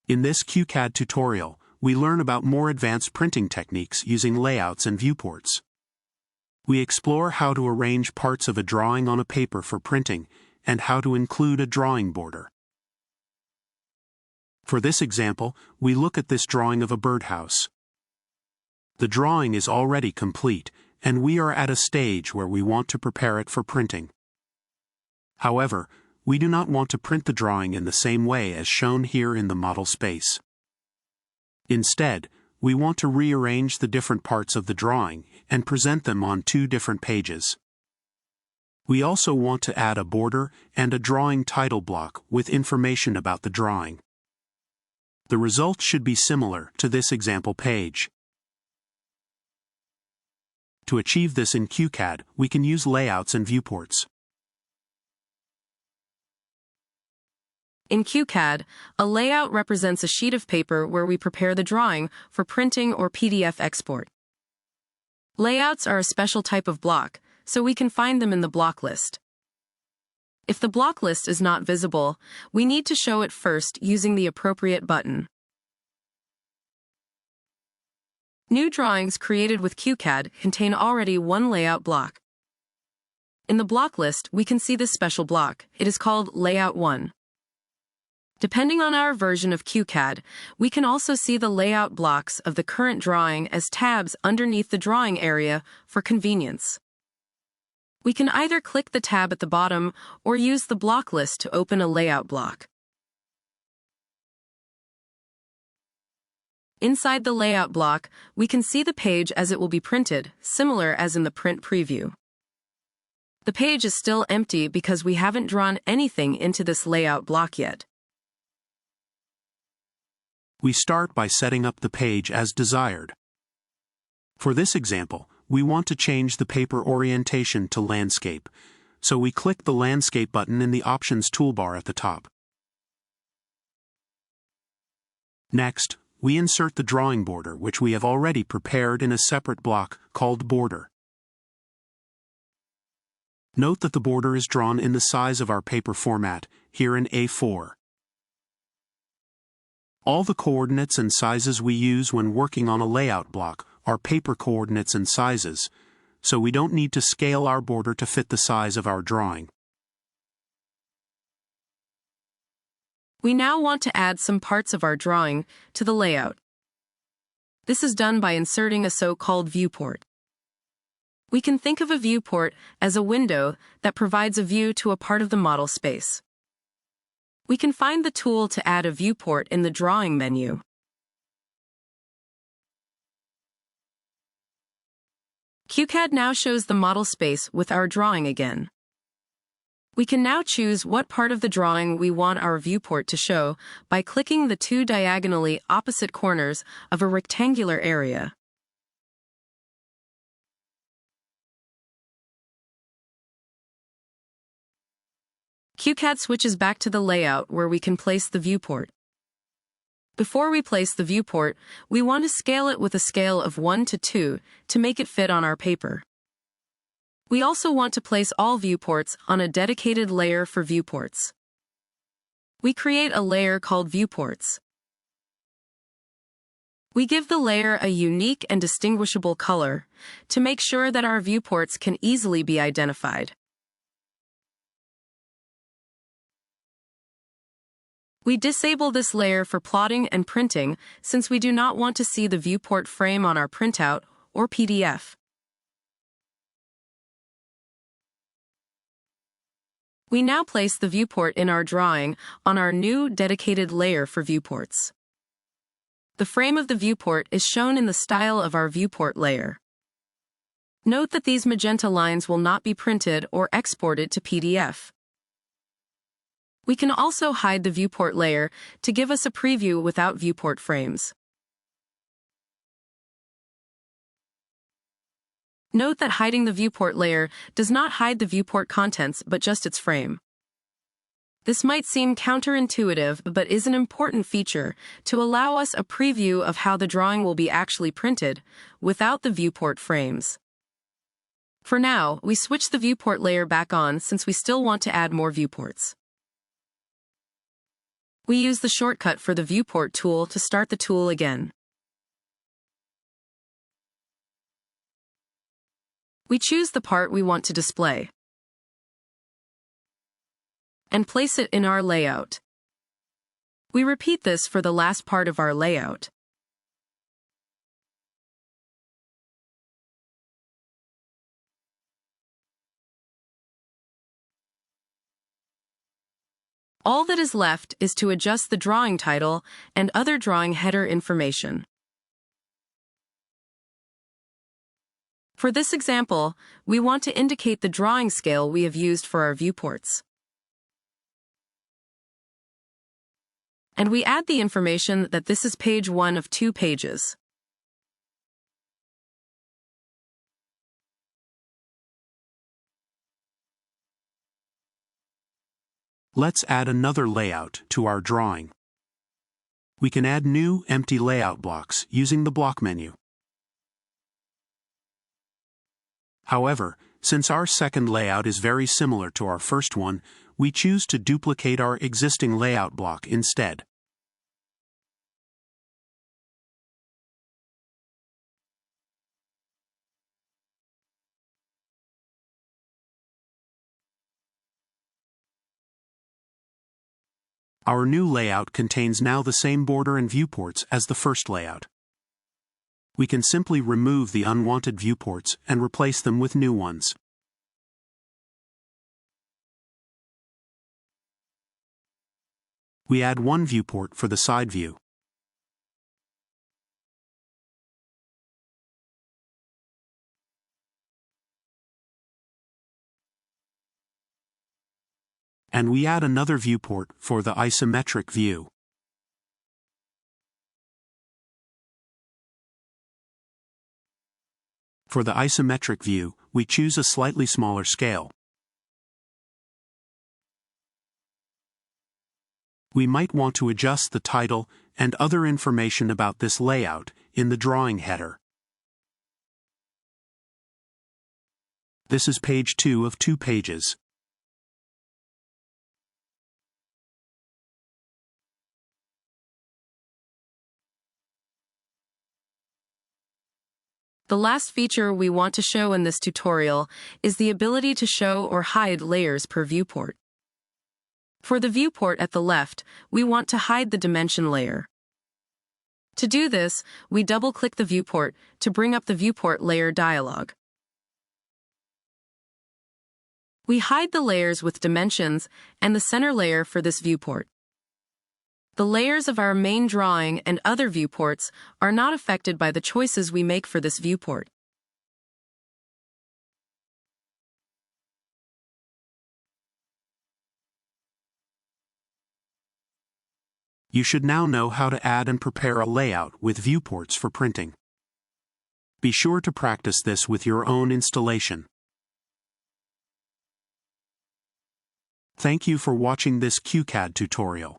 In this QCAD tutorial, we learn about more advanced printing techniques using layouts and viewports. We explore how to arrange parts of a drawing on a paper for printing and how to include a drawing border. For this example, we look at this drawing of a birdhouse. The drawing is already complete, and we are at a stage where we want to prepare it for printing. However, we do not want to print the drawing in the same way as shown here in the model space. Instead, we want to rearrange the different parts of the drawing and present them on two different pages. We also want to add a border and a drawing title block with information about the drawing. The result should be similar to this example page. To achieve this in QCAD, we can use layouts and viewports. In QCAD, a layout represents a sheet of paper where we prepare the drawing for printing or PDF export. Layouts are a special type of block, so we can find them in the block list. If the block list is not visible, we need to show it first using the appropriate button. New drawings created with QCAD contain already one layout block. In the block list, we can see this special block. It is called Layout 1. Depending on our version of QCAD, we can also see the layout blocks of the current drawing as tabs underneath the drawing area for convenience. We can either click the tab at the bottom or use the block list to open a layout block. Inside the layout block, we can see the page as it will be printed, similar as in the print preview. The page is still empty because we haven't drawn anything into this layout block yet. We start by setting up the page as desired. For this example, we want to change the paper orientation to landscape, so we click the landscape button in the options toolbar at the top. Next, we insert the drawing border, which we have already prepared in a separate block called border. Note that the border is drawn in the size of our paper format, here in A4. All the coordinates and sizes we use when working on a layout block are paper coordinates and sizes, so we don't need to scale our border to fit the size of our drawing. We now want to add some parts of our drawing to the layout. This is done by inserting a so-called viewport. We can think of a viewport as a window that provides a view to a part of the model space. We can find the tool to add a viewport in the drawing menu. QCAD now shows the model space with our drawing again. We can now choose what part of the drawing we want our viewport to show by clicking the two diagonally opposite corners of a rectangular area. QCAD switches back to the layout where we can place the viewport. Before we place the viewport, we want to scale it with a scale of 1 to 2 to make it fit on our paper. We also want to place all viewports on a dedicated layer for viewports. We create a layer called Viewports. We give the layer a unique and distinguishable color to make sure that our viewports can easily be identified. We disable this layer for plotting and printing since we do not want to see the viewport frame on our printout or PDF. We now place the viewport in our drawing on our new dedicated layer for viewports. The frame of the viewport is shown in the style of our viewport layer. Note that these magenta lines will not be printed or exported to PDF. We can also hide the viewport layer to give us a preview without viewport frames. Note that hiding the viewport layer does not hide the viewport contents but just its frame. This might seem counterintuitive but is an important feature to allow us a preview of how the drawing will be actually printed without the viewport frames. For now, we switch the viewport layer back on since we still want to add more viewports. We use the shortcut for the viewport tool to start the tool again. We choose the part we want to display and place it in our layout. We repeat this for the last part of our layout. All that is left is to adjust the drawing title and other drawing header information. For this example, we want to indicate the drawing scale we have used for our viewports. And we add the information that this is page 1 of 2 pages. Let's add another layout to our drawing. We can add new empty layout blocks using the block menu. However, since our second layout is very similar to our first one, we choose to duplicate our existing layout block instead. Our new layout contains now the same border and viewports as the first layout. We can simply remove the unwanted viewports and replace them with new ones. We add one viewport for the side view. And we add another viewport for the isometric view. For the isometric view, we choose a slightly smaller scale. We might want to adjust the title and other information about this layout in the drawing header. This is page 2 of 2 pages. The last feature we want to show in this tutorial is the ability to show or hide layers per viewport. For the viewport at the left, we want to hide the dimension layer. To do this, we double-click the viewport to bring up the viewport layer dialog. We hide the layers with dimensions and the center layer for this viewport. The layers of our main drawing and other viewports are not affected by the choices we make for this viewport. You should now know how to add and prepare a layout with viewports for printing. Be sure to practice this with your own installation. Thank you for watching this QCAD tutorial.